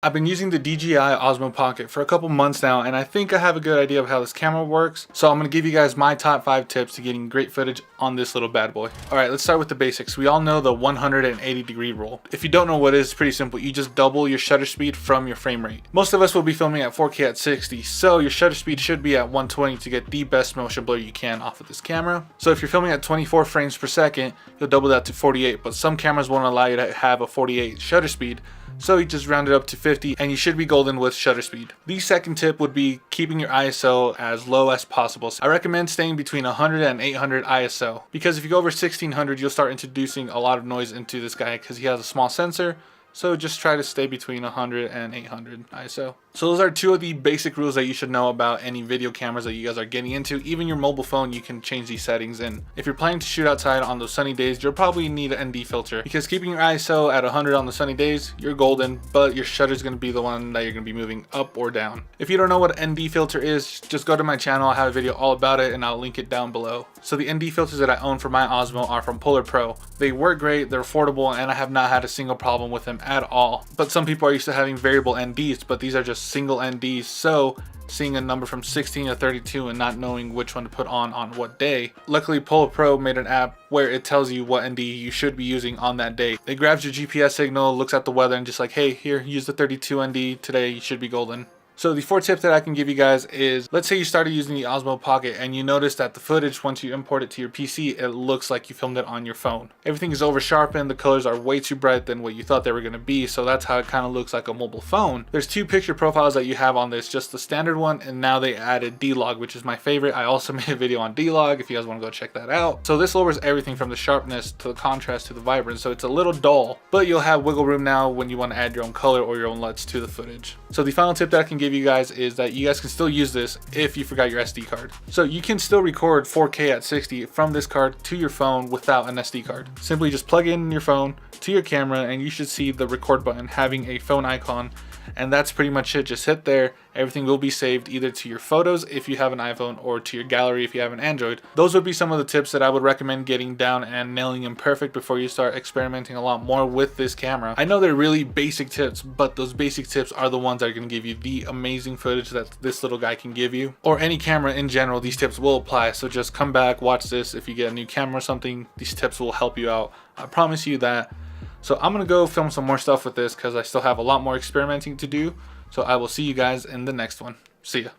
I've been using the DJI Osmo Pocket for a couple months now, and I think I have a good idea of how this camera works. So I'm going to give you guys my top 5 tips to getting great footage on this little bad boy. Alright, let's start with the basics. We all know the 180-degree rule. If you don't know what it is, it's pretty simple. You just double your shutter speed from your frame rate. Most of us will be filming at 4K at 60, so your shutter speed should be at 120 to get the best motion blur you can off of this camera. So if you're filming at 24 frames per second, you'll double that to 48, but some cameras won't allow you to have a 48 shutter speed. So you just round it up to 50 and you should be golden with shutter speed. The second tip would be keeping your ISO as low as possible. I recommend staying between 100 and 800 ISO, because if you go over 1600 you'll start introducing a lot of noise into this guy because he has a small sensor. So just try to stay between 100 and 800 ISO. So those are 2 of the basic rules that you should know about any video cameras that you guys are getting into. Even your mobile phone, you can change these settings. And if you're planning to shoot outside on those sunny days, you'll probably need an ND filter, because keeping your ISO at 100 on the sunny days, you're golden, but your shutter is going to be the one that you're going to be moving up or down. If you don't know what ND filter is, just go to my channel. I have a video all about it and I'll link it down below. So the ND filters that I own for my Osmo are from Polar Pro. They work great, they're affordable, and I have not had a single problem with them at all. But some people are used to having variable NDs, but these are just single NDs, so seeing a number from 16 to 32 and not knowing which one to put on what day. Luckily, Polar Pro made an app where it tells you what ND you should be using on that day. It grabs your GPS signal, looks at the weather, and just like, hey, here, use the 32 ND today, you should be golden. So the 4th tip that I can give you guys is, let's say you started using the Osmo Pocket and you notice that the footage, once you import it to your PC, it looks like you filmed it on your phone. Everything is over sharpened, the colors are way too bright than what you thought they were going to be, so that's how it kind of looks like a mobile phone. There's 2 picture profiles that you have on this, just the standard one, and now they added D-Log, which is my favorite. I also made a video on D-Log if you guys want to go check that out. So this lowers everything from the sharpness to the contrast to the vibrance, so it's a little dull, but you'll have wiggle room now when you want to add your own color or your own LUTs to the footage. So the final tip that I can give you guys is that you guys can still use this if you forgot your SD card. So you can still record 4K at 60 from this card to your phone without an SD card. Simply just plug in your phone to your camera and you should see the record button having a phone icon, and that's pretty much it. Just hit there, everything will be saved either to your photos if you have an iPhone or to your gallery if you have an Android. Those would be some of the tips that I would recommend getting down and nailing them perfect before you start experimenting a lot more with this camera. I know they're really basic tips, but those basic tips are the ones that are going to give you the amazing footage that this little guy can give you, or any camera in general. These tips will apply, so just come back, watch this. If you get a new camera or something, these tips will help you out, I promise you that. So I'm gonna go film some more stuff with this because I still have a lot more experimenting to do. So I will see you guys in the next one. See ya.